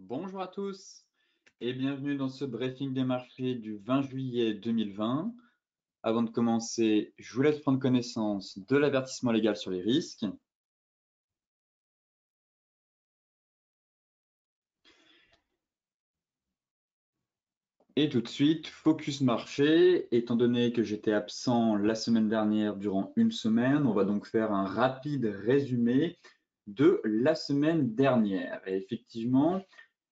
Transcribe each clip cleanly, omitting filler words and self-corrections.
Bonjour à tous et bienvenue dans ce briefing des marchés du 20 juillet 2020. Avant de commencer, je vous laisse prendre connaissance de l'avertissement légal sur les risques. Et tout de suite, focus marché. Étant donné que j'étais absent la semaine dernière durant une semaine, on va donc faire un rapide résumé de la semaine dernière. Et effectivement,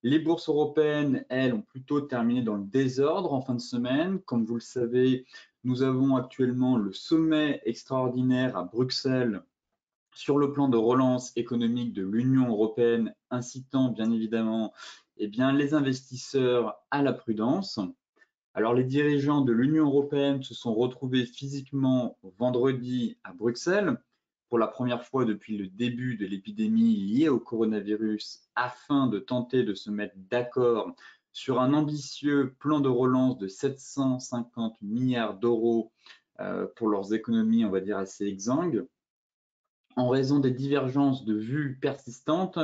les bourses européennes, elles, ont plutôt terminé dans le désordre en fin de semaine. Comme vous le savez, nous avons actuellement le sommet extraordinaire à Bruxelles sur le plan de relance économique de l'Union européenne, incitant bien évidemment les investisseurs à la prudence. Alors, les dirigeants de l'Union européenne se sont retrouvés physiquement vendredi à Bruxelles pour la première fois depuis le début de l'épidémie liée au coronavirus afin de tenter de se mettre d'accord sur un ambitieux plan de relance de 750 milliards d'euros pour leurs économies, on va dire, assez exsangues. En raison des divergences de vues persistantes,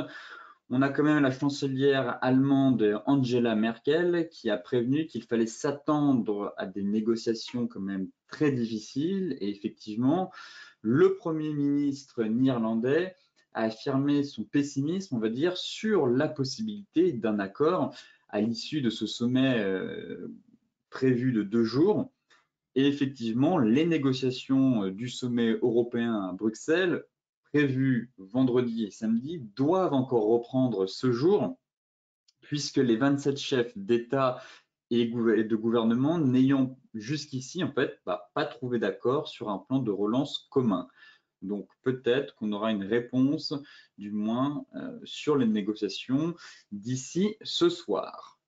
on a quand même la chancelière allemande Angela Merkel qui a prévenu qu'il fallait s'attendre à des négociations quand même très difficiles. Et effectivement, le Premier ministre néerlandais a affirmé son pessimisme, on va dire, sur la possibilité d'un accord à l'issue de ce sommet prévu de 2 jours. Et effectivement, les négociations du sommet européen à Bruxelles, prévues vendredi et samedi, doivent encore reprendre ce jour, puisque les 27 chefs d'État et de gouvernement n'ayant jusqu'ici en fait pas trouvé d'accord sur un plan de relance commun. Donc peut-être qu'on aura une réponse, du moins sur les négociations d'ici ce soir.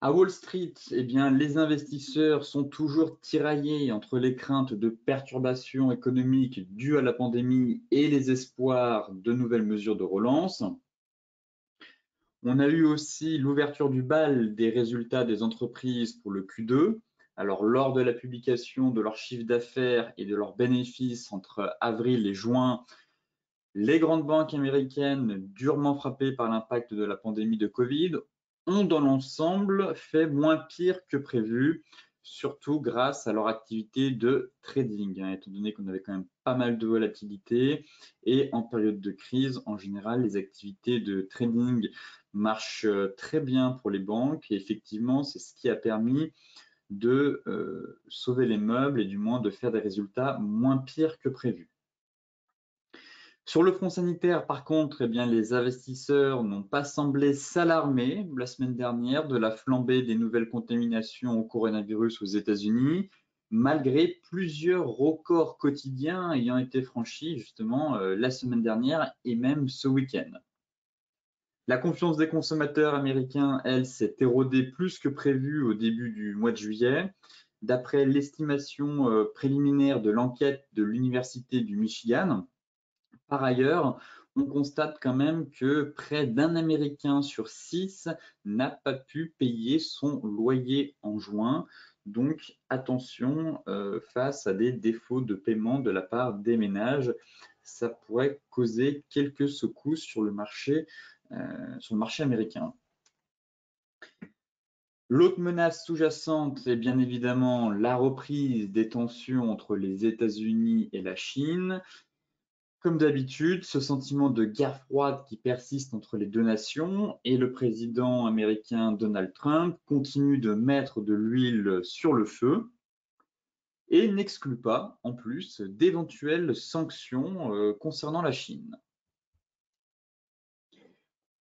À Wall Street, les investisseurs sont toujours tiraillés entre les craintes de perturbations économiques dues à la pandémie et les espoirs de nouvelles mesures de relance. On a eu aussi l'ouverture du bal des résultats des entreprises pour le Q2. Alors, lors de la publication de leur chiffre d'affaires et de leurs bénéfices entre avril et juin, les grandes banques américaines, durement frappées par l'impact de la pandémie de Covid, ont dans l'ensemble fait moins pire que prévu, surtout grâce à leur activité de trading, étant donné qu'on avait quand même pas mal de volatilité et en période de crise, en général, les activités de trading marchent très bien pour les banques et effectivement, c'est ce qui a permis de sauver les meubles et du moins de faire des résultats moins pires que prévu. Sur le front sanitaire, par contre, les investisseurs n'ont pas semblé s'alarmer la semaine dernière de la flambée des nouvelles contaminations au coronavirus aux États-Unis, malgré plusieurs records quotidiens ayant été franchis justement la semaine dernière et même ce week-end. La confiance des consommateurs américains, elle, s'est érodée plus que prévu au début du mois de juillet. D'après l'estimation préliminaire de l'enquête de l'Université du Michigan, par ailleurs, on constate quand même que près d'un Américain sur 6 n'a pas pu payer son loyer en juin. Donc attention face à des défauts de paiement de la part des ménages. Ça pourrait causer quelques secousses sur le marché américain. L'autre menace sous-jacente est bien évidemment la reprise des tensions entre les États-Unis et la Chine. Comme d'habitude, ce sentiment de guerre froide qui persiste entre les deux nations et le président américain Donald Trump continue de mettre de l'huile sur le feu et n'exclut pas, en plus, d'éventuelles sanctions concernant la Chine.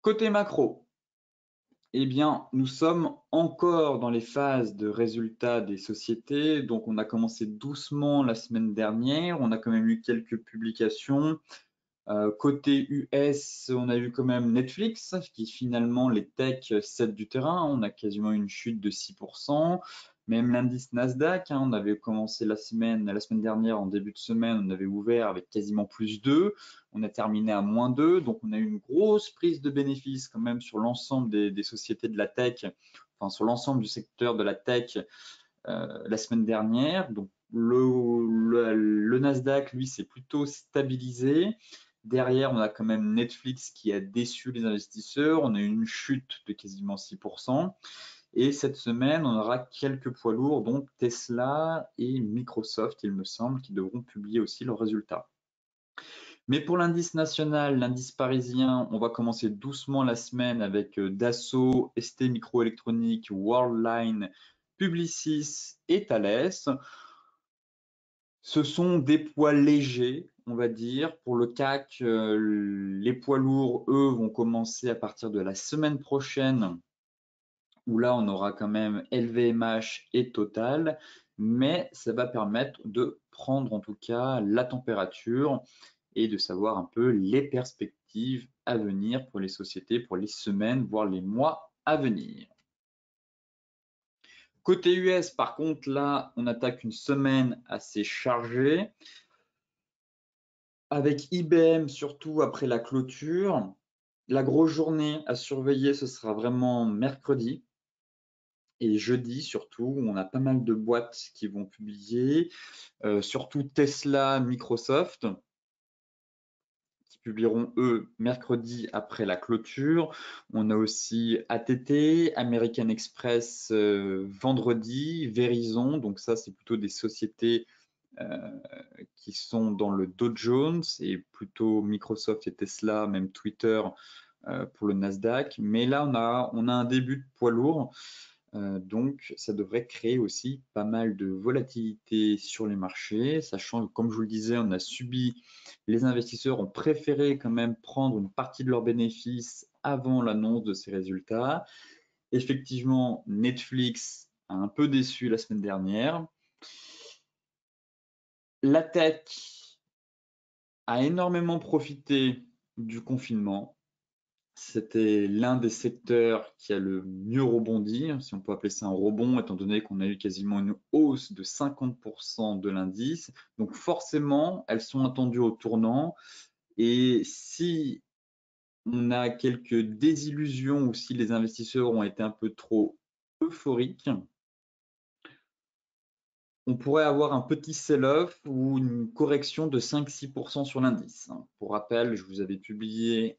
Côté macro, nous sommes encore dans les phases de résultats des sociétés. Donc, on a commencé doucement la semaine dernière. On a quand même eu quelques publications. Côté US, on a eu quand même Netflix, qui finalement, les techs cèdent du terrain. On a quasiment une chute de 6%. Même l'indice Nasdaq, on avait commencé la semaine dernière, en début de semaine, on avait ouvert avec quasiment plus 2. On a terminé à moins 2. Donc, on a eu une grosse prise de bénéfices quand même sur l'ensemble des sociétés de la tech, enfin sur l'ensemble du secteur de la tech la semaine dernière. Donc, le Nasdaq, lui, s'est plutôt stabilisé. Derrière, on a quand même Netflix qui a déçu les investisseurs. On a eu une chute de quasiment 6%. Et cette semaine, on aura quelques poids lourds, donc Tesla et Microsoft, il me semble, qui devront publier aussi leurs résultats. Mais pour l'indice national, l'indice parisien, on va commencer doucement la semaine avec Dassault, ST Microélectronique, Worldline, Publicis et Thales. Ce sont des poids légers, on va dire. Pour le CAC, les poids lourds, eux, vont commencer à partir de la semaine prochaine, où là, on aura quand même LVMH et Total, mais ça va permettre de prendre en tout cas la température et de savoir un peu les perspectives à venir pour les sociétés, pour les semaines, voire les mois à venir. Côté US, par contre, là, on attaque une semaine assez chargée, avec IBM surtout après la clôture. La grosse journée à surveiller, ce sera vraiment mercredi et jeudi surtout, où on a pas mal de boîtes qui vont publier, surtout Tesla, Microsoft, qui publieront eux mercredi après la clôture. On a aussi ATT, American Express vendredi, Verizon, donc ça c'est plutôt des sociétés qui sont dans le Dow Jones et plutôt Microsoft et Tesla, même Twitter pour le Nasdaq. Mais là on a un début de poids lourd. Donc, ça devrait créer aussi pas mal de volatilité sur les marchés, sachant que, comme je vous le disais, on a subi, les investisseurs ont préféré quand même prendre une partie de leurs bénéfices avant l'annonce de ces résultats. Effectivement, Netflix a un peu déçu la semaine dernière. La tech a énormément profité du confinement. C'était l'un des secteurs qui a le mieux rebondi, si on peut appeler ça un rebond, étant donné qu'on a eu quasiment une hausse de 50% de l'indice. Donc forcément, elles sont attendues au tournant. Et si on a quelques désillusions ou si les investisseurs ont été un peu trop euphoriques, on pourrait avoir un petit sell-off ou une correction de 5-6% sur l'indice. Pour rappel, je vous avais publié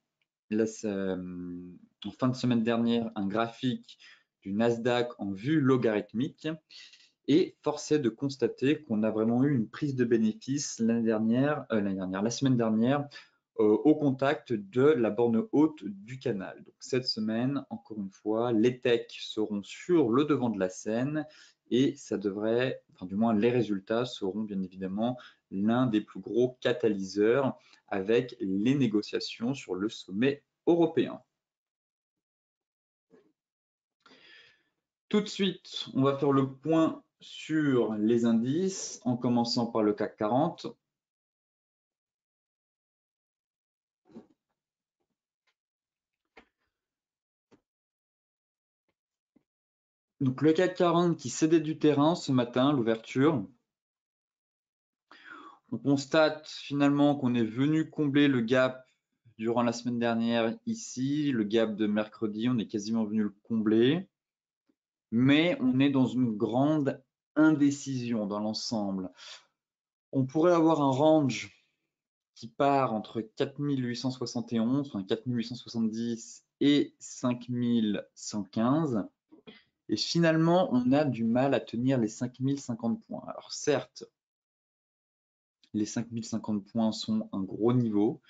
là, en fin de semaine dernière un graphique du Nasdaq en vue logarithmique et force est de constater qu'on a vraiment eu une prise de bénéfice la semaine dernière, au contact de la borne haute du canal. Donc cette semaine, encore une fois, les techs seront sur le devant de la scène et ça devrait, enfin du moins les résultats seront bien évidemment l'un des plus gros catalyseurs avec les négociations sur le sommet européen. Tout de suite, on va faire le point sur les indices en commençant par le CAC 40. Donc le CAC 40 qui cédait du terrain ce matin, l'ouverture. On constate finalement qu'on est venu combler le gap durant la semaine dernière ici, le gap de mercredi, on est quasiment venu le combler. Mais on est dans une grande indécision dans l'ensemble. On pourrait avoir un range qui part entre 4871, enfin 4870 et 5115. Et finalement, on a du mal à tenir les 5050 points. Alors certes, les 5050 points sont un gros niveau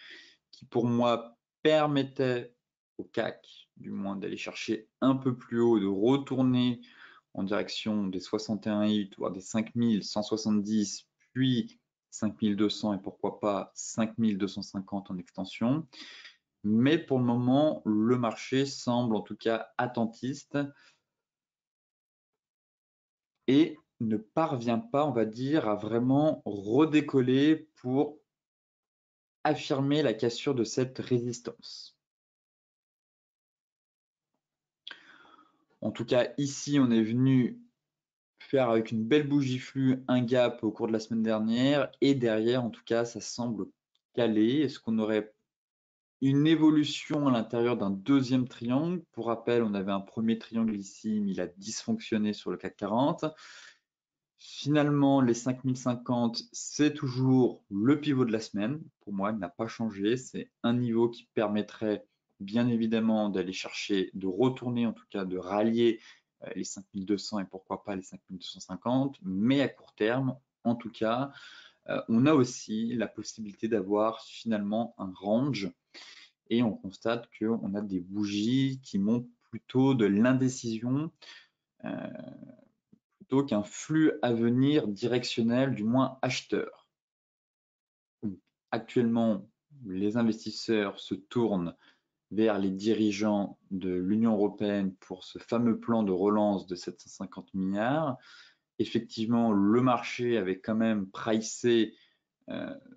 qui pour moi permettait au CAC du moins d'aller chercher un peu plus haut, de retourner en direction des 61 hits, voire des 5170, puis 5200 et pourquoi pas 5250 en extension. Mais pour le moment, le marché semble en tout cas attentiste et ne parvient pas, on va dire, à vraiment redécoller pour affirmer la cassure de cette résistance. En tout cas, ici, on est venu faire avec une belle bougie flux un gap au cours de la semaine dernière et derrière, en tout cas, ça semble calé. Est-ce qu'on aurait une évolution à l'intérieur d'un deuxième triangle? Pour rappel, on avait un premier triangle ici, mais il a dysfonctionné sur le CAC 40. Finalement, les 5050, c'est toujours le pivot de la semaine. Pour moi, il n'a pas changé. C'est un niveau qui permettrait bien évidemment d'aller chercher, de retourner en tout cas, de rallier les 5200 et pourquoi pas les 5250. Mais à court terme, en tout cas, on a aussi la possibilité d'avoir finalement un range et on constate qu'on a des bougies qui montrent plutôt de l'indécision plutôt qu'un flux à venir directionnel, du moins acheteur. Actuellement, les investisseurs se tournent vers les dirigeants de l'Union européenne pour ce fameux plan de relance de 750 milliards. Effectivement, le marché avait quand même pricé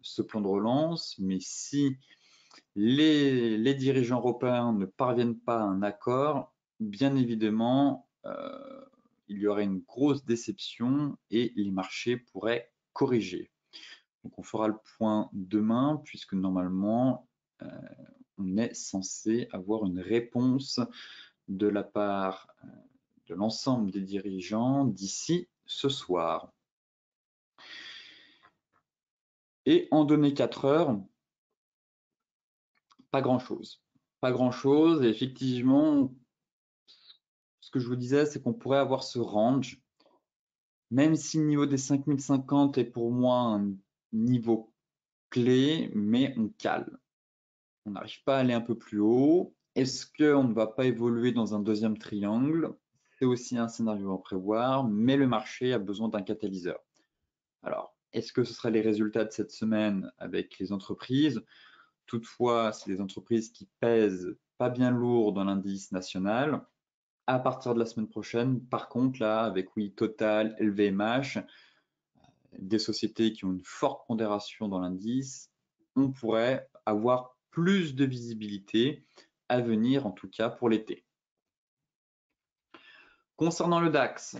ce plan de relance, mais si les dirigeants européens ne parviennent pas à un accord, bien évidemment, il y aurait une grosse déception et les marchés pourraient corriger. Donc on fera le point demain puisque normalement on est censé avoir une réponse de la part de l'ensemble des dirigeants d'ici ce soir. Et en données 4 heures, pas grand-chose. Pas grand-chose. Et effectivement, ce que je vous disais, c'est qu'on pourrait avoir ce range, même si le niveau des 5050 est pour moi un niveau clé, mais on cale. On n'arrive pas à aller un peu plus haut. Est-ce qu'on ne va pas évoluer dans un deuxième triangle? C'est aussi un scénario à prévoir, mais le marché a besoin d'un catalyseur. Alors, est-ce que ce sera les résultats de cette semaine avec les entreprises? Toutefois, c'est des entreprises qui pèsent pas bien lourd dans l'indice national. À partir de la semaine prochaine, par contre, là, avec oui, Total, LVMH, des sociétés qui ont une forte pondération dans l'indice, on pourrait avoir plus de visibilité à venir, en tout cas pour l'été. Concernant le DAX,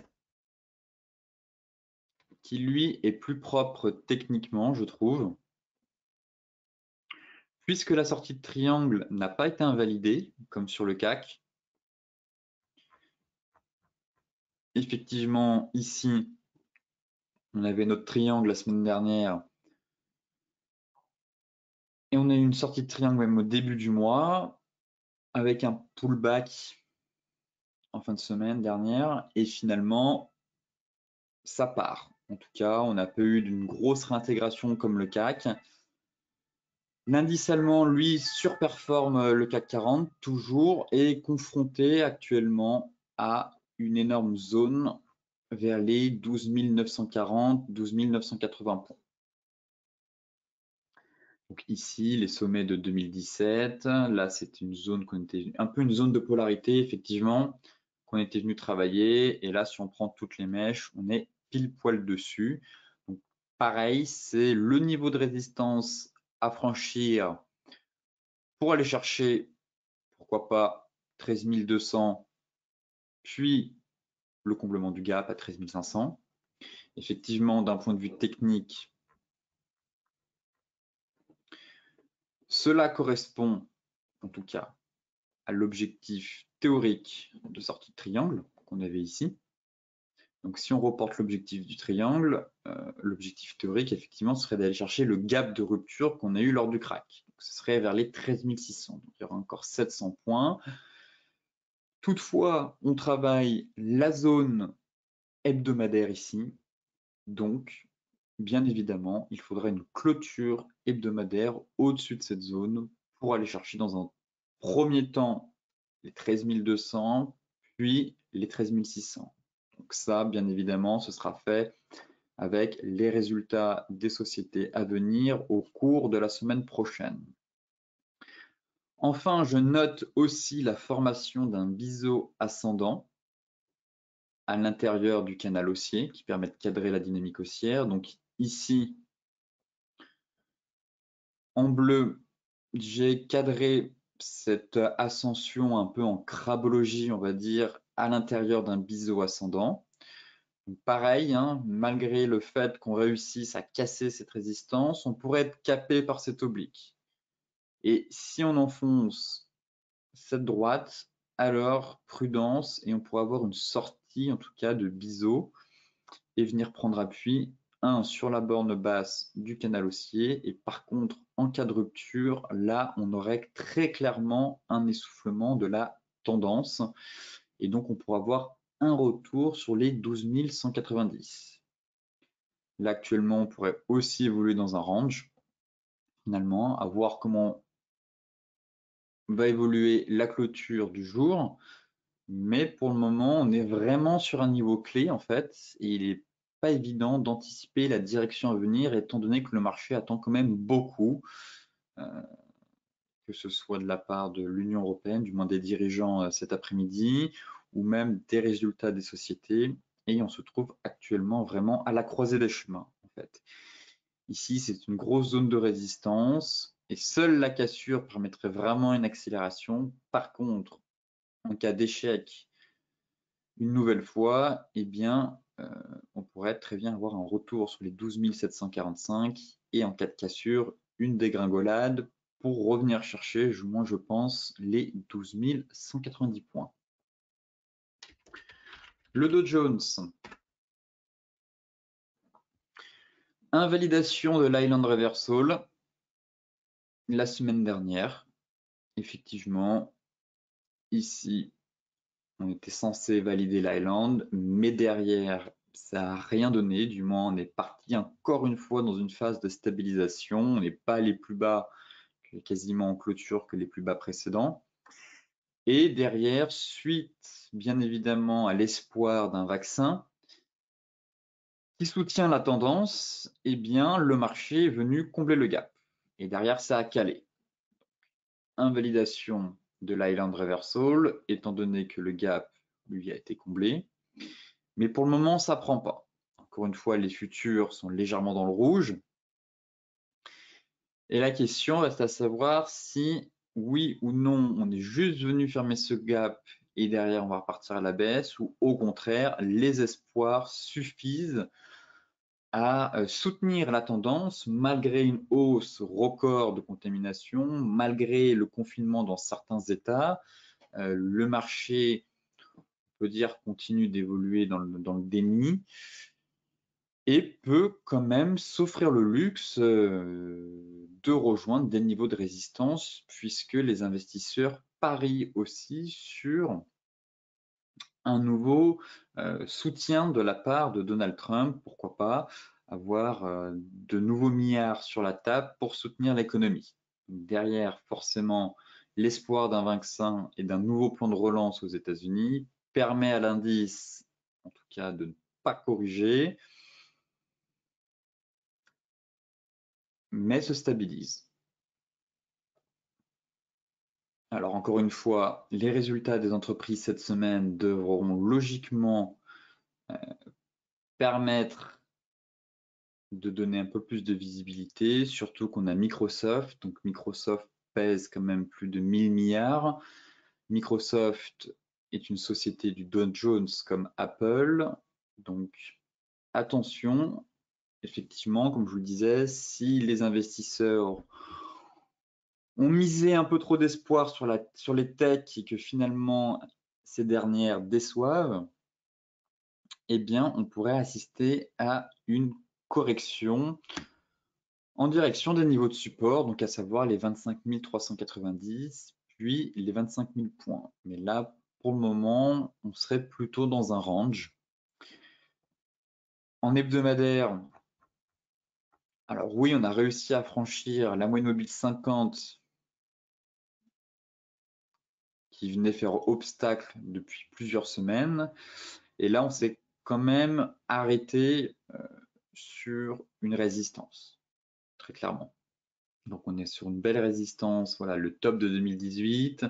qui lui est plus propre techniquement, je trouve, puisque la sortie de triangle n'a pas été invalidée, comme sur le CAC. Effectivement, ici, on avait notre triangle la semaine dernière, et on a eu une sortie de triangle même au début du mois, avec un pullback en fin de semaine dernière, et finalement, ça part. En tout cas, on n'a pas eu d'une grosse réintégration comme le CAC. L'indice allemand, lui, surperforme le CAC 40 toujours et est confronté actuellement à une énorme zone vers les 12 940, 12 980 points. Donc ici, les sommets de 2017, là c'est une zone qu'on était, un peu une zone de polarité effectivement, qu'on était venu travailler. Et là, si on prend toutes les mèches, on est pile poil dessus. Donc pareil, c'est le niveau de résistance à franchir pour aller chercher, pourquoi pas, 13 200, puis le comblement du gap à 13 500. Effectivement, d'un point de vue technique, cela correspond en tout cas à l'objectif théorique de sortie de triangle qu'on avait ici. Donc si on reporte l'objectif du triangle, l'objectif théorique effectivement serait d'aller chercher le gap de rupture qu'on a eu lors du crack. Donc, ce serait vers les 13 600. Donc il y aura encore 700 points. Toutefois, on travaille la zone hebdomadaire ici. Donc, bien évidemment, il faudra une clôture hebdomadaire au-dessus de cette zone pour aller chercher dans un premier temps les 13 200, puis les 13 600. Donc ça, bien évidemment, ce sera fait avec les résultats des sociétés à venir au cours de la semaine prochaine. Enfin, je note aussi la formation d'un biseau ascendant à l'intérieur du canal haussier qui permet de cadrer la dynamique haussière. Donc ici, en bleu, j'ai cadré cette ascension un peu en crabologie, on va dire, à l'intérieur d'un biseau ascendant. Donc pareil, hein, malgré le fait qu'on réussisse à casser cette résistance, on pourrait être capé par cette oblique. Et si on enfonce cette droite, alors prudence et on pourrait avoir une sortie en tout cas de biseau et venir prendre appui, sur la borne basse du canal haussier. Et par contre, en cas de rupture, là, on aurait très clairement un essoufflement de la tendance. Et donc, on pourra avoir un retour sur les 12 190. Là, actuellement, on pourrait aussi évoluer dans un range, finalement, à voir comment va évoluer la clôture du jour. Mais pour le moment, on est vraiment sur un niveau clé, en fait, et il n'est pas évident d'anticiper la direction à venir, étant donné que le marché attend quand même beaucoup, que ce soit de la part de l'Union européenne, du moins des dirigeants cet après-midi, ou même des résultats des sociétés, et on se trouve actuellement vraiment à la croisée des chemins, en fait. Ici, c'est une grosse zone de résistance, et seule la cassure permettrait vraiment une accélération. Par contre, en cas d'échec, une nouvelle fois, eh bien, on pourrait très bien avoir un retour sur les 12 745 et en cas de cassure, une dégringolade pour revenir chercher, moi je pense, les 12 190 points. Le Dow Jones. Invalidation de l'Island Reversal la semaine dernière. Effectivement, ici, on était censé valider l'Island, mais derrière, ça n'a rien donné. Du moins, on est parti encore une fois dans une phase de stabilisation. On n'est pas allé plus bas, quasiment en clôture, que les plus bas précédents. Et derrière, suite bien évidemment à l'espoir d'un vaccin qui soutient la tendance, eh bien, le marché est venu combler le gap. Et derrière, ça a calé. Invalidation de l'Island Reversal, étant donné que le gap, lui, a été comblé. Mais pour le moment, ça ne prend pas. Encore une fois, les futurs sont légèrement dans le rouge. Et la question reste à savoir si, oui ou non, on est juste venu fermer ce gap et derrière, on va repartir à la baisse, ou au contraire, les espoirs suffisent à soutenir la tendance malgré une hausse record de contamination, malgré le confinement dans certains États. Le marché, on peut dire, continue d'évoluer dans le déni et peut quand même s'offrir le luxe de rejoindre des niveaux de résistance puisque les investisseurs parient aussi sur un nouveau soutien de la part de Donald Trump, pourquoi pas avoir de nouveaux milliards sur la table pour soutenir l'économie. Derrière, forcément, l'espoir d'un vaccin et d'un nouveau plan de relance aux États-Unis permet à l'indice, en tout cas, de ne pas corriger, mais se stabilise. Alors encore une fois, les résultats des entreprises cette semaine devront logiquement permettre de donner un peu plus de visibilité, surtout qu'on a Microsoft. Donc Microsoft pèse quand même plus de 1000 milliards. Microsoft est une société du Dow Jones comme Apple. Donc attention, effectivement, comme je vous le disais, si les investisseurs ont misé un peu trop d'espoir sur les techs et que finalement ces dernières déçoivent, eh bien, on pourrait assister à une correction en direction des niveaux de support, donc à savoir les 25 390, puis les 25 000 points. Mais là, pour le moment, on serait plutôt dans un range. En hebdomadaire, alors oui, on a réussi à franchir la moyenne mobile 50 qui venait faire obstacle depuis plusieurs semaines. Et là, on s'est quand même arrêté sur une résistance, très clairement. Donc on est sur une belle résistance, voilà, le top de 2018,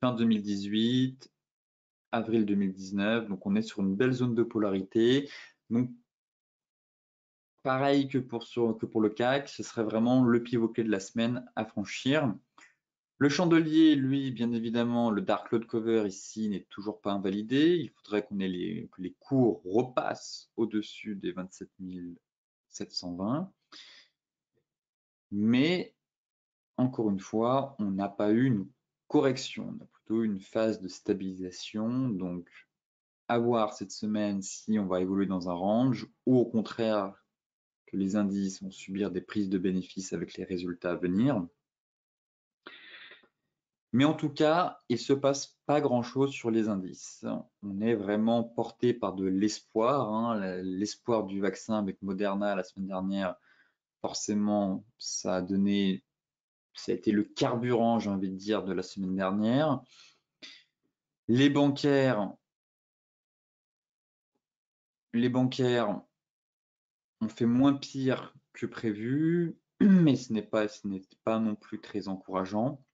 fin 2018, avril 2019, donc on est sur une belle zone de polarité. Donc pareil que pour le CAC, ce serait vraiment le pivot clé de la semaine à franchir. Le chandelier, lui, bien évidemment, le Dark Cloud Cover ici n'est toujours pas invalidé. Il faudrait que les cours repassent au-dessus des 27 720. Mais, encore une fois, on n'a pas eu une correction, on a plutôt une phase de stabilisation. Donc, à voir cette semaine si on va évoluer dans un range ou au contraire que les indices vont subir des prises de bénéfices avec les résultats à venir. Mais en tout cas, il ne se passe pas grand-chose sur les indices. On est vraiment porté par de l'espoir, hein, l'espoir du vaccin avec Moderna la semaine dernière. Forcément, ça a été le carburant, j'ai envie de dire, de la semaine dernière. Les bancaires ont fait moins pire que prévu, mais ce n'est pas non plus très encourageant.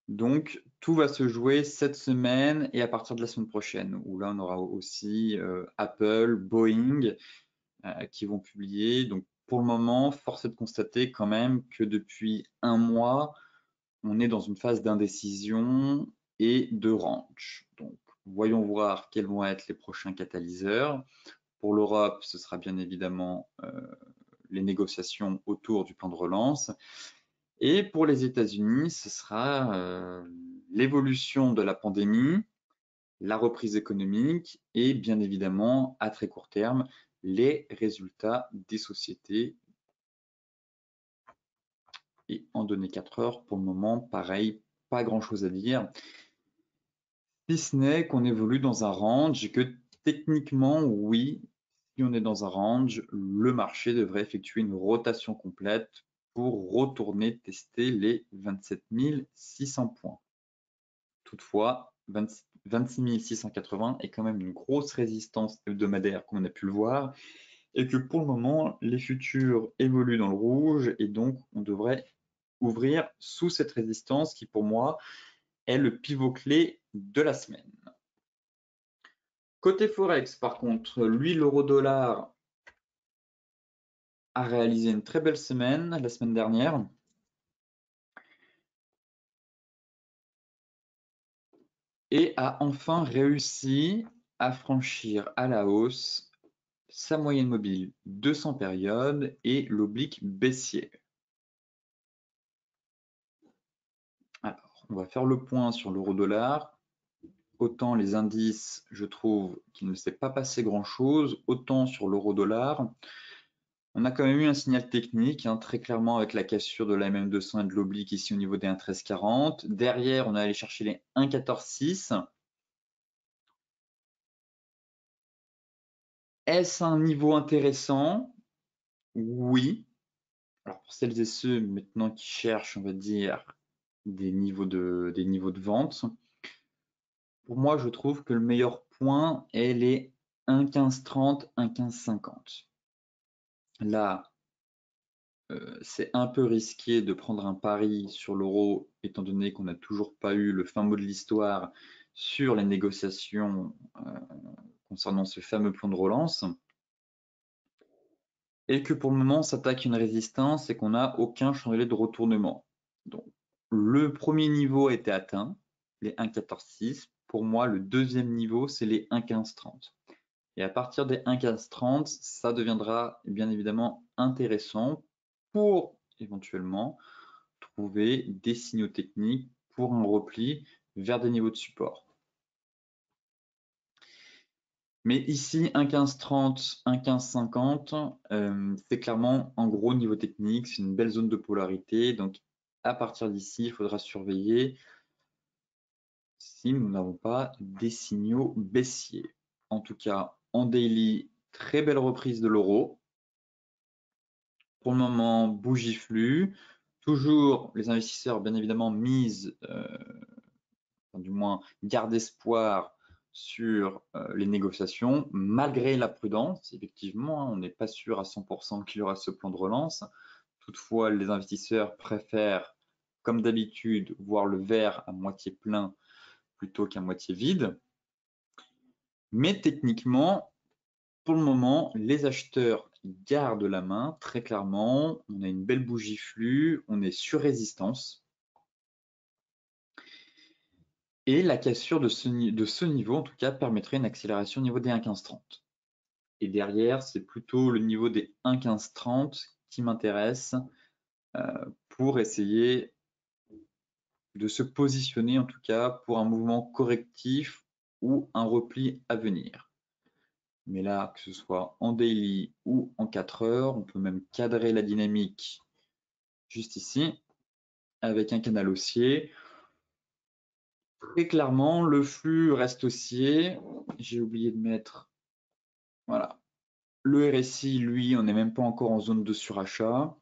Donc, tout va se jouer cette semaine et à partir de la semaine prochaine, où là, on aura aussi Apple, Boeing qui vont publier. Donc, pour le moment, force est de constater quand même que depuis un mois, on est dans une phase d'indécision et de range. Donc, voyons voir quels vont être les prochains catalyseurs. Pour l'Europe, ce sera bien évidemment les négociations autour du plan de relance. Et pour les États-Unis, ce sera l'évolution de la pandémie, la reprise économique et bien évidemment, à très court terme, les résultats des sociétés. Et en données 4 heures, pour le moment, pareil, pas grand-chose à dire, si ce n'est qu'on évolue dans un range et que techniquement, oui, si on est dans un range, le marché devrait effectuer une rotation complète pour retourner tester les 27 600 points. Toutefois, 26 680 est quand même une grosse résistance hebdomadaire, comme on a pu le voir, et que pour le moment, les futurs évoluent dans le rouge, et donc on devrait ouvrir sous cette résistance qui, pour moi, est le pivot clé de la semaine. Côté Forex, par contre, lui, l'euro-dollar a réalisé une très belle semaine la semaine dernière. Et a enfin réussi à franchir à la hausse sa moyenne mobile 200 périodes et l'oblique baissier. Alors, on va faire le point sur l'euro-dollar. Autant les indices, je trouve qu'il ne s'est pas passé grand-chose, autant sur l'euro-dollar, on a quand même eu un signal technique, hein, très clairement avec la cassure de la MM200 et de l'oblique ici au niveau des 1,1340. Derrière, on est allé chercher les 1,146. Est-ce un niveau intéressant? Oui. Alors pour celles et ceux maintenant qui cherchent, on va dire, des niveaux de vente, pour moi, je trouve que le meilleur point est les 1,1530, 1,1550. Là, c'est un peu risqué de prendre un pari sur l'euro, étant donné qu'on n'a toujours pas eu le fin mot de l'histoire sur les négociations concernant ce fameux plan de relance, et que pour le moment, on s'attaque une résistance et qu'on n'a aucun chandelier de retournement. Donc, le premier niveau a été atteint, les 1,146. Pour moi, le deuxième niveau, c'est les 1,1530. Et à partir des 1,1530, ça deviendra bien évidemment intéressant pour éventuellement trouver des signaux techniques pour un repli vers des niveaux de support. Mais ici, 1,1530, 1,1550, c'est clairement un gros niveau technique, c'est une belle zone de polarité. Donc, à partir d'ici, il faudra surveiller si nous n'avons pas des signaux baissiers. En tout cas, en daily, très belle reprise de l'euro. Pour le moment, bougie flux. Toujours, les investisseurs, bien évidemment, misent, du moins, gardent espoir sur les négociations, malgré la prudence. Effectivement, on n'est pas sûr à 100% qu'il y aura ce plan de relance. Toutefois, les investisseurs préfèrent, comme d'habitude, voir le verre à moitié plein plutôt qu'à moitié vide. Mais techniquement, pour le moment, les acheteurs gardent la main, très clairement. On a une belle bougie flux, on est sur résistance. Et la cassure de ce niveau, en tout cas, permettrait une accélération au niveau des 1,1530. Et derrière, c'est plutôt le niveau des 1,1530 qui m'intéresse pour essayer de se positionner, en tout cas, pour un mouvement correctif ou un repli à venir. Mais là, que ce soit en daily ou en 4 heures, on peut même cadrer la dynamique juste ici avec un canal haussier. Très clairement, le flux reste haussier. J'ai oublié de mettre, voilà. Le RSI, lui, on n'est même pas encore en zone de surachat.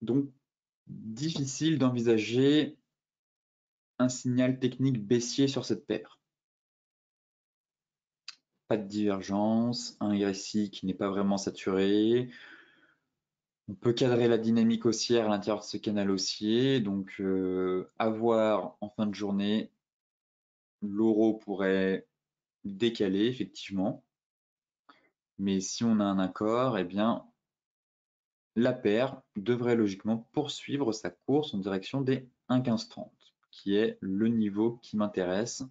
Donc, difficile d'envisager un signal technique baissier sur cette paire. Pas de divergence, un RSI qui n'est pas vraiment saturé. On peut cadrer la dynamique haussière à l'intérieur de ce canal haussier. Donc, à voir en fin de journée. L'euro pourrait décaler, effectivement. Mais si on a un accord, eh bien, la paire devrait logiquement poursuivre sa course en direction des 1,1530, qui est le niveau qui m'intéresse,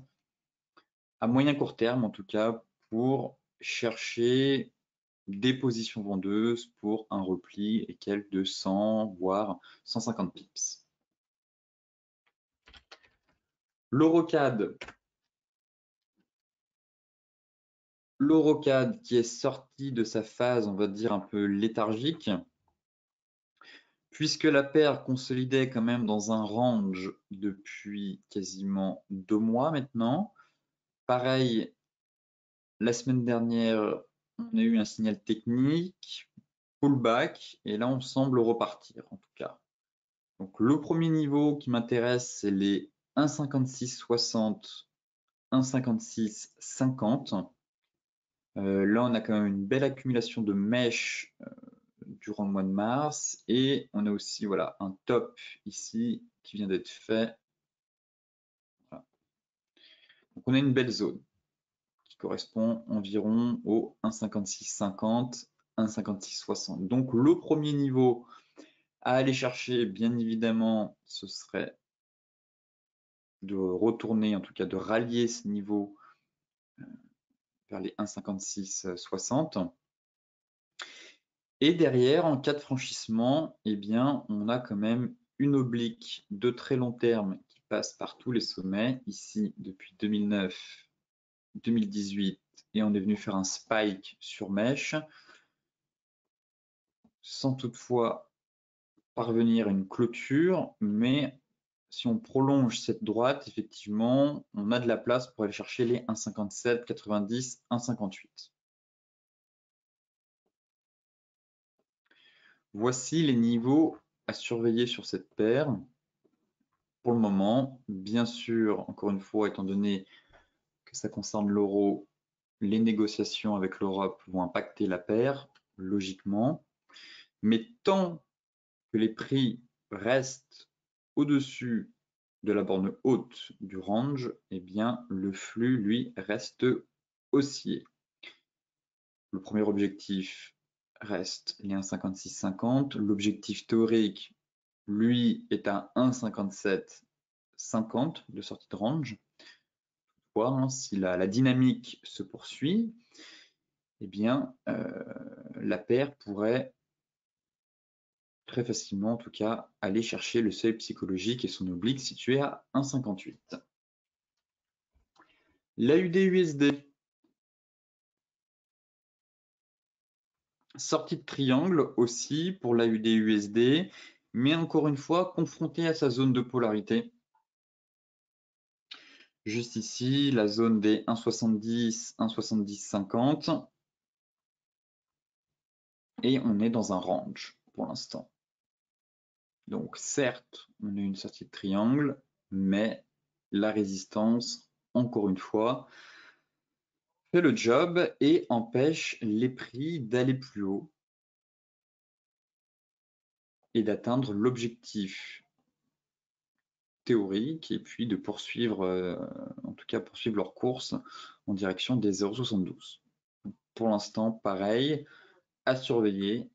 à moyen court terme en tout cas, pour chercher des positions vendeuses pour un repli et quelques 200 voire 150 pips. L'Eurocad qui est sorti de sa phase, on va dire, un peu léthargique, puisque la paire consolidait quand même dans un range depuis quasiment 2 mois maintenant. Pareil, la semaine dernière, on a eu un signal technique, pullback, et là on semble repartir en tout cas. Donc le premier niveau qui m'intéresse, c'est les 1,5660, 1,5650. Là on a quand même une belle accumulation de mèches durant le mois de mars, et on a aussi voilà, un top ici qui vient d'être fait. Voilà. Donc on a une belle zone qui correspond environ au 1,5650, 1,5660. Donc le premier niveau à aller chercher, bien évidemment, ce serait de retourner, en tout cas de rallier ce niveau vers les 1,5660. Et derrière, en cas de franchissement, eh bien, on a quand même une oblique de très long terme qui passe par tous les sommets, ici depuis 2009, 2018, et on est venu faire un spike sur mèche, sans toutefois parvenir à une clôture, mais si on prolonge cette droite, effectivement, on a de la place pour aller chercher les 1,57, 90, 1,58. Voici les niveaux à surveiller sur cette paire. Pour le moment, bien sûr, encore une fois, étant donné que ça concerne l'euro, les négociations avec l'Europe vont impacter la paire, logiquement. Mais tant que les prix restent au-dessus de la borne haute du range, eh bien, le flux, lui, reste haussier. Le premier objectif reste les 1,5650. L'objectif théorique, lui, est à 1,5750 de sortie de range. Toutefois, si la dynamique se poursuit, eh bien, la paire pourrait très facilement, en tout cas, aller chercher le seuil psychologique et son oblique situé à 1,58. L'AUD-USD, sortie de triangle aussi pour l'AUD-USD, mais encore une fois, confronté à sa zone de polarité. Juste ici, la zone des 1,70, 1,70,50. Et on est dans un range pour l'instant. Donc certes, on a une sortie de triangle, mais la résistance, encore une fois, fait le job et empêche les prix d'aller plus haut et d'atteindre l'objectif théorique et puis de poursuivre, en tout cas poursuivre leur course en direction des 0,72. Pour l'instant, pareil, à surveiller.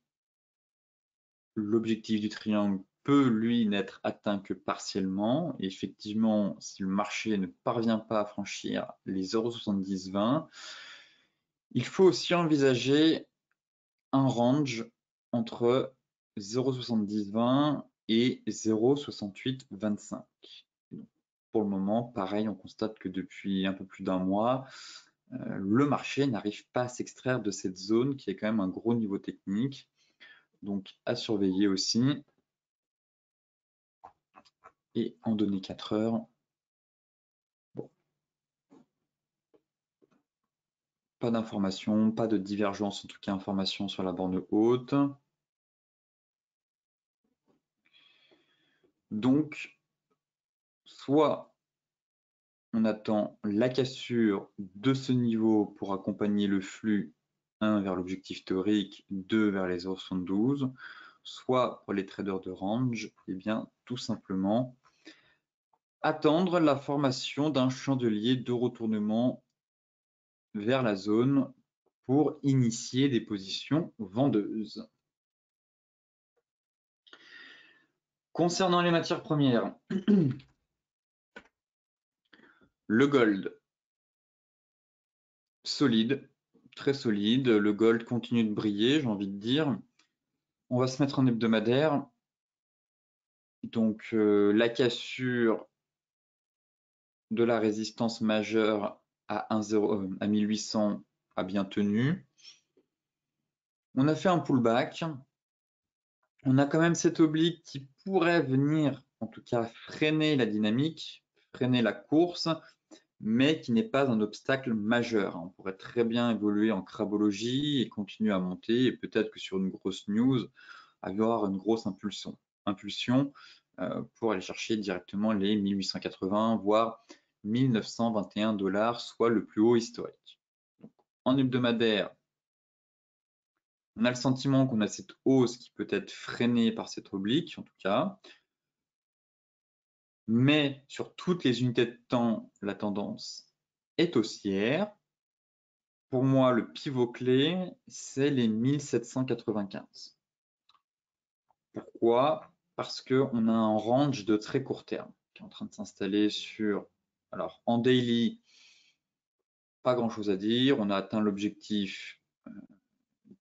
L'objectif du triangle peut, lui, n'être atteint que partiellement. Et effectivement, si le marché ne parvient pas à franchir les 0,7020, il faut aussi envisager un range entre 0,7020 et 0,6825. pour le moment, pareil, on constate que depuis un peu plus d'un mois, le marché n'arrive pas à s'extraire de cette zone qui est quand même un gros niveau technique. Donc à surveiller aussi. Et en données 4 heures, bon, pas d'information, pas de divergence, en tout cas information sur la borne haute. Donc, soit on attend la cassure de ce niveau pour accompagner le flux 1 vers l'objectif théorique, 2 vers les 0,72, soit pour les traders de range, eh bien tout simplement attendre la formation d'un chandelier de retournement vers la zone pour initier des positions vendeuses. Concernant les matières premières, le gold, solide, très solide. Le gold continue de briller, j'ai envie de dire. On va se mettre en hebdomadaire. Donc, la cassure de la résistance majeure à 1800 a bien tenu. On a fait un pullback. On a quand même cet oblique qui pourrait venir, en tout cas, freiner la dynamique, freiner la course, mais qui n'est pas un obstacle majeur. On pourrait très bien évoluer en crabologie et continuer à monter, et peut-être que sur une grosse news, avoir une grosse impulsion pour aller chercher directement les 1880, voire 1921 $, soit le plus haut historique. Donc, en hebdomadaire, on a le sentiment qu'on a cette hausse qui peut être freinée par cette oblique, en tout cas. Mais sur toutes les unités de temps, la tendance est haussière. Pour moi, le pivot clé, c'est les 1795. Pourquoi? Parce qu'on a un range de très court terme qui est en train de s'installer sur... Alors, en daily, pas grand-chose à dire. On a atteint l'objectif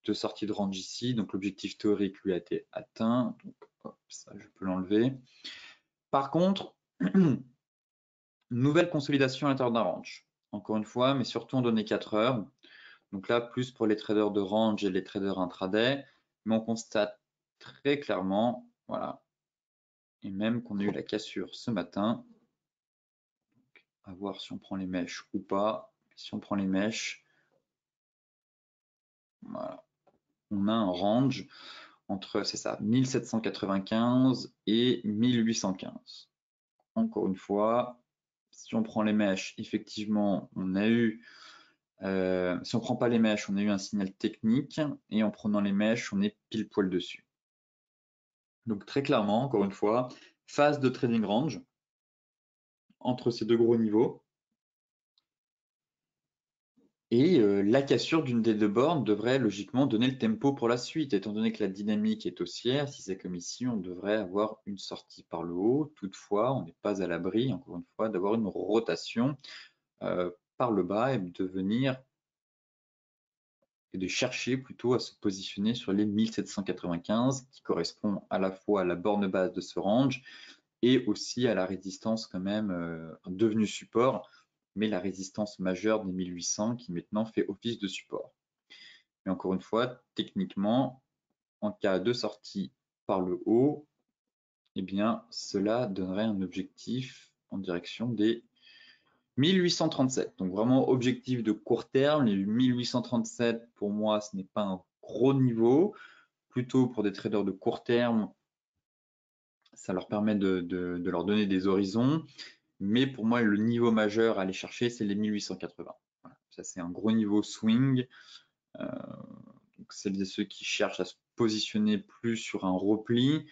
de sortie de range ici. Donc, l'objectif théorique, lui, a été atteint. Donc, hop, ça, je peux l'enlever. Par contre, nouvelle consolidation à l'intérieur d'un range. Encore une fois, mais surtout en données 4 heures. Donc là, plus pour les traders de range et les traders intraday. Mais on constate très clairement, voilà, et même qu'on a eu la cassure ce matin. Donc, à voir si on prend les mèches ou pas. Si on prend les mèches, voilà, on a un range entre, c'est ça, 1795 et 1815. Encore une fois, si on prend les mèches, effectivement, on a eu, si on ne prend pas les mèches, on a eu un signal technique, et en prenant les mèches, on est pile poil dessus. Donc très clairement, encore une fois, phase de trading range entre ces deux gros niveaux. Et la cassure d'une des deux bornes devrait logiquement donner le tempo pour la suite, étant donné que la dynamique est haussière. Si c'est comme ici, on devrait avoir une sortie par le haut. Toutefois, on n'est pas à l'abri, encore une fois, d'avoir une rotation par le bas et de venir et de chercher plutôt à se positionner sur les 1795 qui correspond à la fois à la borne basse de ce range et aussi à la résistance quand même devenue support, mais la résistance majeure des 1800 qui maintenant fait office de support. Mais encore une fois, techniquement, en cas de sortie par le haut, eh bien, cela donnerait un objectif en direction des 1837. Donc vraiment objectif de court terme. Les 1837, pour moi, ce n'est pas un gros niveau. Plutôt pour des traders de court terme, ça leur permet de leur donner des horizons. Mais pour moi, le niveau majeur à aller chercher, c'est les 1880. Voilà. Ça, c'est un gros niveau swing. Donc celles et ceux qui cherchent à se positionner plus sur un repli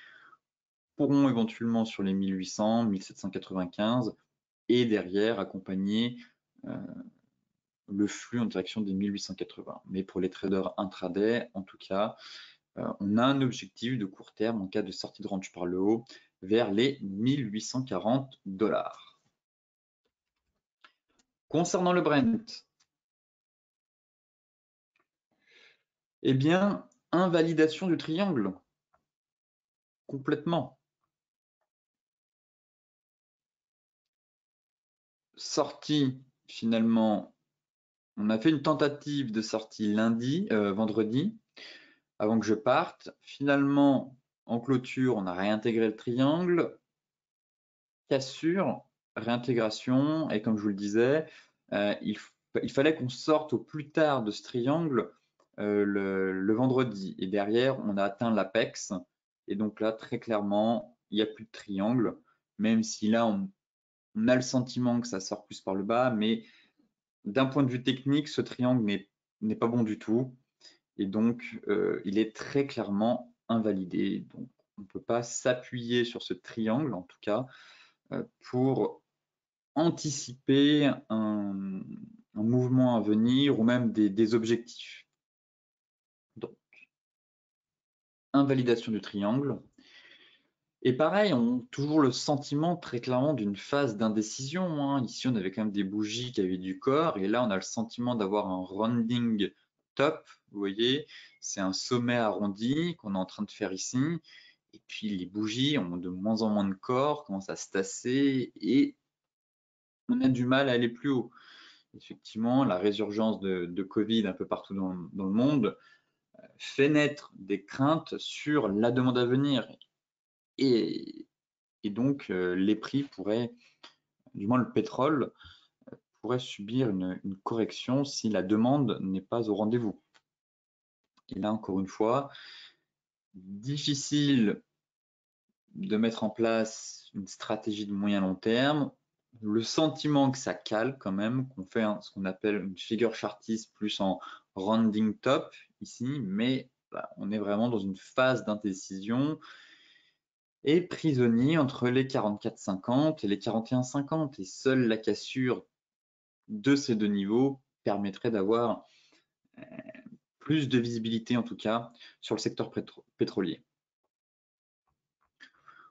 pourront éventuellement sur les 1800, 1795 et derrière accompagner le flux en direction des 1880. Mais pour les traders intraday, en tout cas, on a un objectif de court terme en cas de sortie de range par le haut vers les 1840 $. Concernant le Brent, eh bien, invalidation du triangle. Complètement. sorti finalement, on a fait une tentative de sortie vendredi, avant que je parte. Finalement, en clôture, on a réintégré le triangle, cassure, réintégration, et comme je vous le disais, il fallait qu'on sorte au plus tard de ce triangle le vendredi. Et derrière, on a atteint l'apex. Et donc là, très clairement, il n'y a plus de triangle, même si là, on a le sentiment que ça sort plus par le bas, mais d'un point de vue technique, ce triangle n'est pas bon du tout. Et donc, il est très clairement invalidé. Donc, on ne peut pas s'appuyer sur ce triangle, en tout cas, pour anticiper un mouvement à venir ou même des objectifs. Donc, invalidation du triangle. Et pareil, on a toujours le sentiment très clairement d'une phase d'indécision, hein. Ici, on avait quand même des bougies qui avaient du corps, et là, on a le sentiment d'avoir un rounding top. Vous voyez, c'est un sommet arrondi qu'on est en train de faire ici. Et puis, les bougies ont de moins en moins de corps, commencent à se tasser, et on a du mal à aller plus haut. Effectivement, la résurgence de Covid un peu partout dans le monde fait naître des craintes sur la demande à venir. Et, et donc, les prix pourraient, du moins le pétrole, pourrait subir une correction si la demande n'est pas au rendez-vous. Et là, encore une fois, difficile de mettre en place une stratégie de moyen long terme. Le sentiment que ça cale quand même, qu'on fait ce qu'on appelle une figure chartiste plus en rounding top ici, mais on est vraiment dans une phase d'indécision et prisonnier entre les 44,50 et les 41,50. Et seule la cassure de ces deux niveaux permettrait d'avoir plus de visibilité en tout cas sur le secteur pétrolier.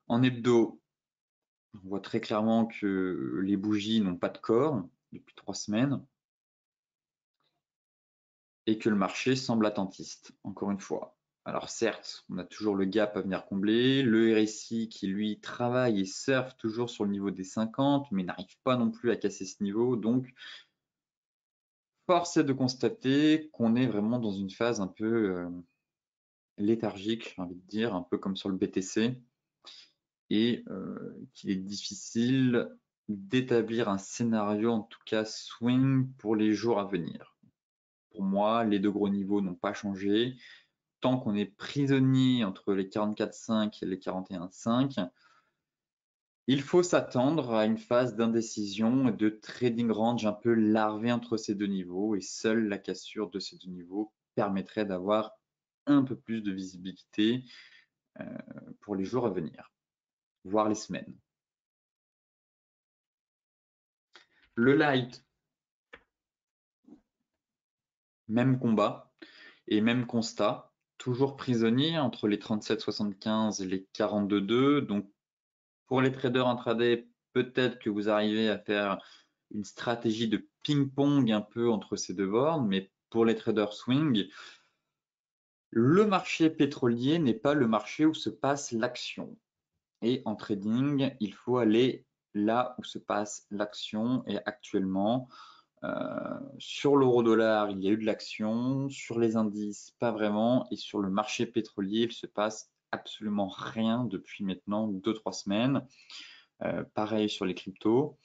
En hebdo, on voit très clairement que les bougies n'ont pas de corps depuis 3 semaines et que le marché semble attentiste, encore une fois. Alors certes, on a toujours le gap à venir combler, le RSI qui lui travaille et surfe toujours sur le niveau des 50, mais n'arrive pas non plus à casser ce niveau. Donc, force est de constater qu'on est vraiment dans une phase un peu léthargique, j'ai envie de dire, un peu comme sur le BTC, et qu'il est difficile d'établir un scénario, en tout cas swing, pour les jours à venir. Pour moi, les deux gros niveaux n'ont pas changé. Tant qu'on est prisonnier entre les 44,5 et les 41,5, il faut s'attendre à une phase d'indécision et de trading range un peu larvé entre ces deux niveaux, et seule la cassure de ces deux niveaux permettrait d'avoir un peu plus de visibilité pour les jours à venir, voire les semaines. Le light, même combat et même constat, toujours prisonnier entre les 37,75 et les 42,2. Donc pour les traders intraday, peut-être que vous arrivez à faire une stratégie de ping-pong un peu entre ces deux bornes, mais pour les traders swing, le marché pétrolier n'est pas le marché où se passe l'action. Et en trading, il faut aller là où se passe l'action. Et actuellement, sur l'euro-dollar, il y a eu de l'action. Sur les indices, pas vraiment. Et sur le marché pétrolier, il se passe absolument rien depuis maintenant 2-3 semaines. Pareil sur les cryptos.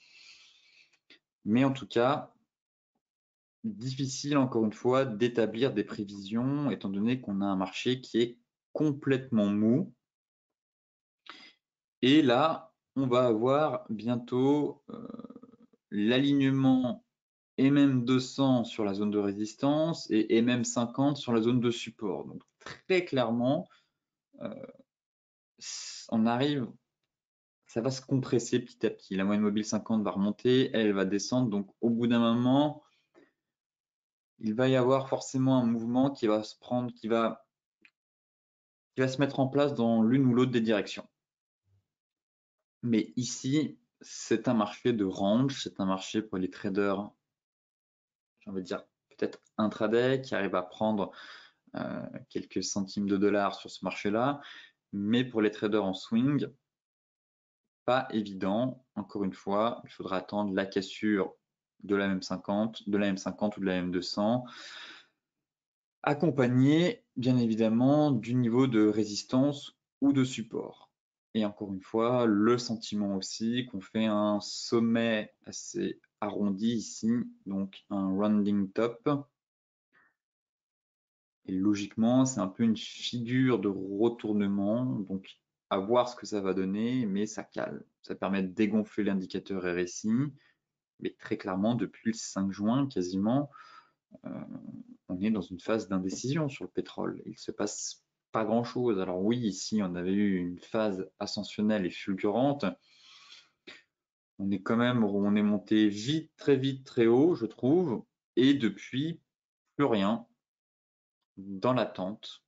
Mais en tout cas, difficile encore une fois d'établir des prévisions étant donné qu'on a un marché qui est complètement mou. Et là, on va avoir bientôt l'alignement MM200 sur la zone de résistance et MM50 sur la zone de support. Donc très clairement, on arrive, ça va se compresser petit à petit. La moyenne mobile 50 va remonter, elle va descendre. Donc au bout d'un moment, il va y avoir forcément un mouvement qui va se prendre, qui va se mettre en place dans l'une ou l'autre des directions. Mais ici, c'est un marché de range, c'est un marché pour les traders, j'ai envie de dire peut-être intraday, qui arrivent à prendre quelques centimes de dollars sur ce marché-là. Mais pour les traders en swing, pas évident. Encore une fois, il faudra attendre la cassure de la M50, de la M50 ou de la M200, accompagné bien évidemment du niveau de résistance ou de support. Et encore une fois, le sentiment aussi qu'on fait un sommet assez arrondi ici, donc un rounding top. Et logiquement, c'est un peu une figure de retournement, donc à voir ce que ça va donner, mais ça cale. Ça permet de dégonfler l'indicateur RSI, mais très clairement, depuis le 5 juin, quasiment, on est dans une phase d'indécision sur le pétrole. Il se passe pas grand-chose. Alors oui, ici, on avait eu une phase ascensionnelle et fulgurante. On est quand même, on est monté vite, très haut, je trouve, et depuis, plus rien, dans l'attente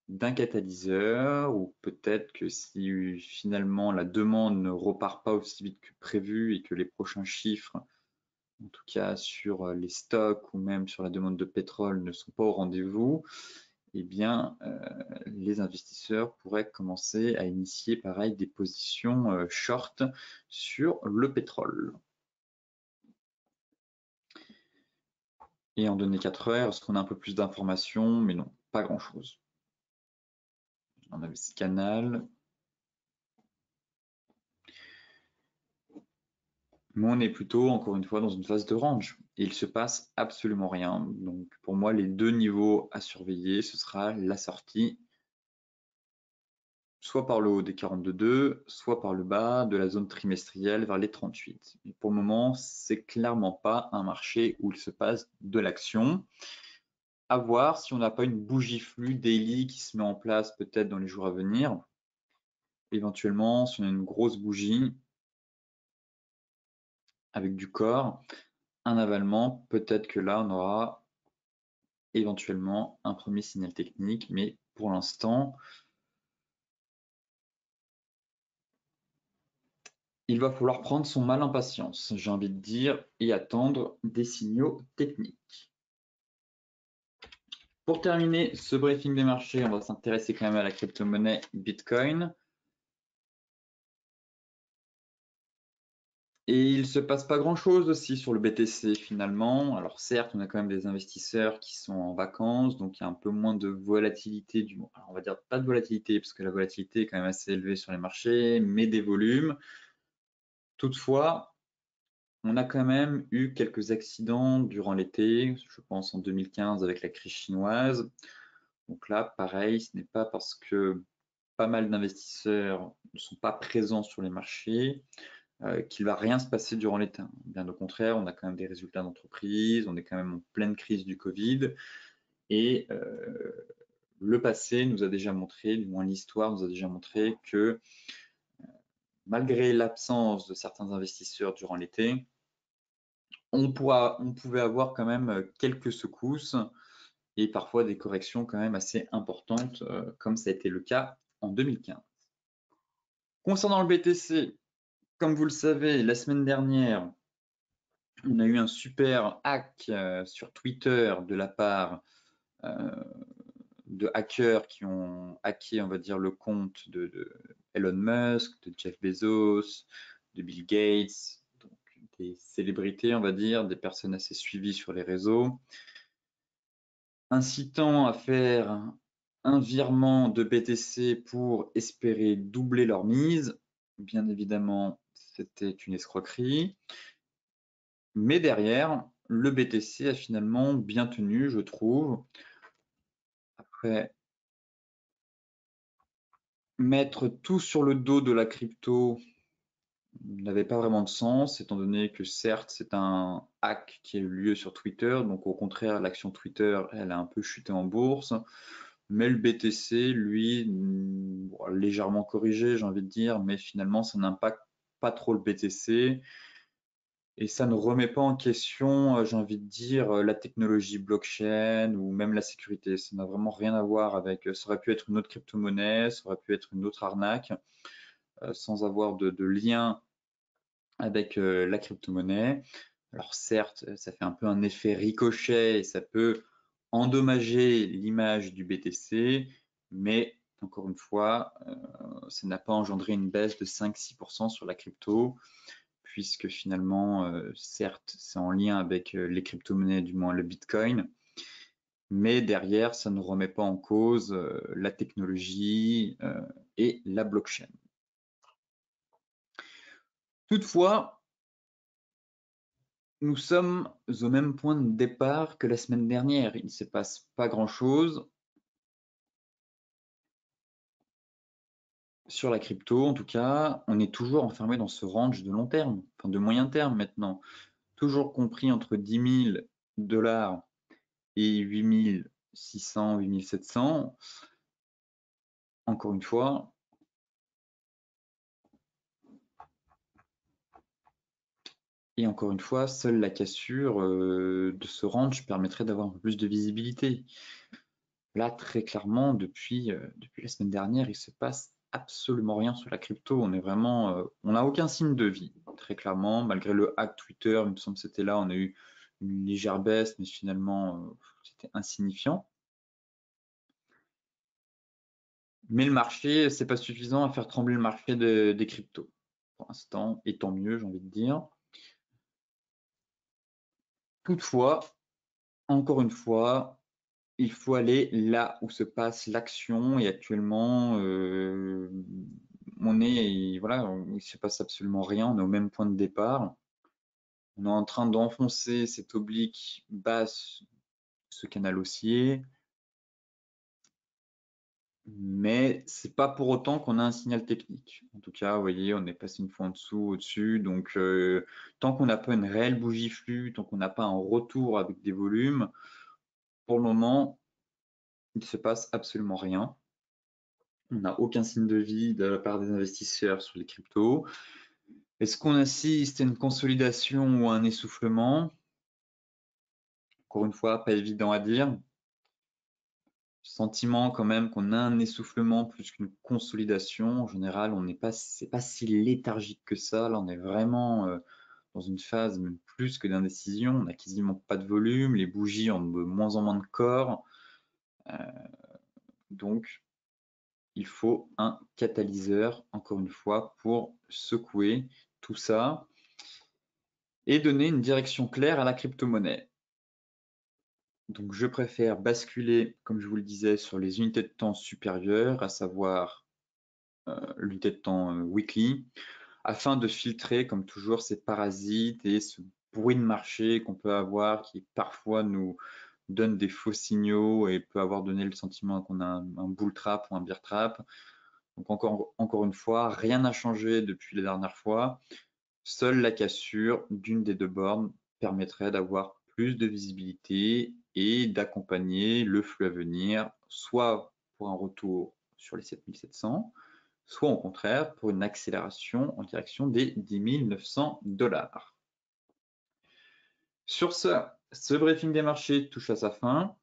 d'un catalyseur, ou peut-être que si finalement la demande ne repart pas aussi vite que prévu et que les prochains chiffres, en tout cas sur les stocks ou même sur la demande de pétrole, ne sont pas au rendez-vous, eh bien, les investisseurs pourraient commencer à initier pareil des positions short sur le pétrole. Et en données 4 heures, est-ce qu'on a un peu plus d'informations? Mais non, pas grand-chose. On avait ce canal. Mais on est plutôt, encore une fois, dans une phase de range. Et il se passe absolument rien. Donc pour moi, les deux niveaux à surveiller, ce sera la sortie, soit par le haut des 42,2, soit par le bas de la zone trimestrielle vers les 38. Et pour le moment, c'est clairement pas un marché où il se passe de l'action. À voir si on n'a pas une bougie flux daily qui se met en place peut-être dans les jours à venir. Éventuellement, si on a une grosse bougie avec du corps, un avalement, peut-être que là, on aura éventuellement un premier signal technique, mais pour l'instant, il va falloir prendre son mal en patience, j'ai envie de dire, et attendre des signaux techniques. Pour terminer ce briefing des marchés, on va s'intéresser quand même à la crypto-monnaie Bitcoin. Et il se passe pas grand-chose aussi sur le BTC finalement. Alors certes, on a quand même des investisseurs qui sont en vacances, donc il y a un peu moins de volatilité du moins. Alors on va dire pas de volatilité, parce que la volatilité est quand même assez élevée sur les marchés, mais des volumes. Toutefois, on a quand même eu quelques accidents durant l'été, je pense en 2015 avec la crise chinoise. Donc là, pareil, ce n'est pas parce que pas mal d'investisseurs ne sont pas présents sur les marchés qu'il va rien se passer durant l'été. Bien au contraire, on a quand même des résultats d'entreprise, on est quand même en pleine crise du Covid, et le passé nous a déjà montré, du moins l'histoire nous a déjà montré que malgré l'absence de certains investisseurs durant l'été, on pouvait avoir quand même quelques secousses et parfois des corrections quand même assez importantes, comme ça a été le cas en 2015. Concernant le BTC, comme vous le savez, la semaine dernière, on a eu un super hack sur Twitter de la part de hackers qui ont hacké, on va dire, le compte de Elon Musk, de Jeff Bezos, de Bill Gates, donc des célébrités, on va dire, des personnes assez suivies sur les réseaux, incitant à faire un virement de BTC pour espérer doubler leur mise. Bien évidemment, c'était une escroquerie. Mais derrière, le BTC a finalement bien tenu, je trouve. Après, mettre tout sur le dos de la crypto n'avait pas vraiment de sens, étant donné que certes, c'est un hack qui a eu lieu sur Twitter, donc au contraire, l'action Twitter, elle a un peu chuté en bourse, mais le BTC, lui, légèrement corrigé, j'ai envie de dire, mais finalement, ça n'impacte pas trop le BTC. Et ça ne remet pas en question, j'ai envie de dire, la technologie blockchain ou même la sécurité. Ça n'a vraiment rien à voir avec, ça aurait pu être une autre crypto-monnaie, ça aurait pu être une autre arnaque, sans avoir de lien avec la crypto-monnaie. Alors certes, ça fait un peu un effet ricochet et ça peut endommager l'image du BTC, mais Encore une fois, ça n'a pas engendré une baisse de 5-6% sur la crypto, puisque finalement, certes, c'est en lien avec les crypto-monnaies, du moins le Bitcoin, mais derrière, ça ne remet pas en cause la technologie et la blockchain. Toutefois, nous sommes au même point de départ que la semaine dernière. Il ne se passe pas grand-chose sur la crypto. En tout cas, on est toujours enfermé dans ce range de long terme, enfin de moyen terme maintenant. Toujours compris entre 10 000 $ et 8 600, 8 700. Encore une fois, seule la cassure de ce range permettrait d'avoir un peu plus de visibilité. Là, très clairement, depuis la semaine dernière, il se passe absolument rien sur la crypto. On est vraiment, on n'a aucun signe de vie, très clairement, malgré le hack Twitter. Il me semble que c'était là, on a eu une légère baisse, mais finalement, c'était insignifiant. Mais le marché, c'est pas suffisant à faire trembler le marché des cryptos pour l'instant, et tant mieux, j'ai envie de dire. Toutefois, encore une fois, il faut aller là où se passe l'action, et actuellement, voilà, il se passe absolument rien, on est au même point de départ. On est en train d'enfoncer cette oblique basse, ce canal haussier, mais c'est pas pour autant qu'on a un signal technique. En tout cas, vous voyez, on est passé une fois en dessous, au-dessus, donc tant qu'on n'a pas une réelle bougie flux, tant qu'on n'a pas un retour avec des volumes, pour le moment, il ne se passe absolument rien. On n'a aucun signe de vie de la part des investisseurs sur les cryptos. Est-ce qu'on assiste à une consolidation ou à un essoufflement? Encore une fois, pas évident à dire. Sentiment quand même qu'on a un essoufflement plus qu'une consolidation. En général, c'est pas si léthargique que ça. Là, on est vraiment dans une phase même plus que d'indécision. On n'a quasiment pas de volume. Les bougies ont de moins en moins de corps. Donc, il faut un catalyseur, encore une fois, pour secouer tout ça et donner une direction claire à la crypto-monnaie. Donc je préfère basculer, comme je vous le disais, sur les unités de temps supérieures, à savoir l'unité de temps weekly, afin de filtrer, comme toujours, ces parasites et ce bruit de marché qu'on peut avoir qui parfois nous donne des faux signaux et peut avoir donné le sentiment qu'on a un bull trap ou un bear trap. Donc encore une fois, rien n'a changé depuis la dernière fois. Seule la cassure d'une des deux bornes permettrait d'avoir plus de visibilité et d'accompagner le flux à venir, soit pour un retour sur les 7700, soit au contraire pour une accélération en direction des 10 900 $. Sur ce briefing des marchés touche à sa fin.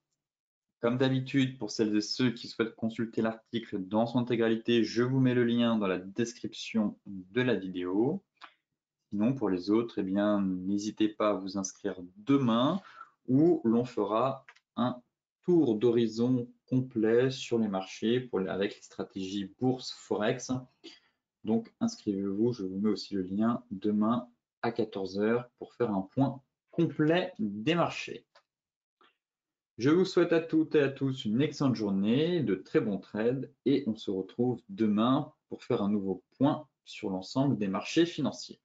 Comme d'habitude, pour celles et ceux qui souhaitent consulter l'article dans son intégralité, je vous mets le lien dans la description de la vidéo. Sinon, pour les autres, eh bien, n'hésitez pas à vous inscrire demain où l'on fera un tour d'horizon complet sur les marchés avec les stratégies bourse Forex. Donc, inscrivez-vous, je vous mets aussi le lien demain à 14 h pour faire un point complet des marchés. Je vous souhaite à toutes et à tous une excellente journée, de très bons trades et on se retrouve demain pour faire un nouveau point sur l'ensemble des marchés financiers.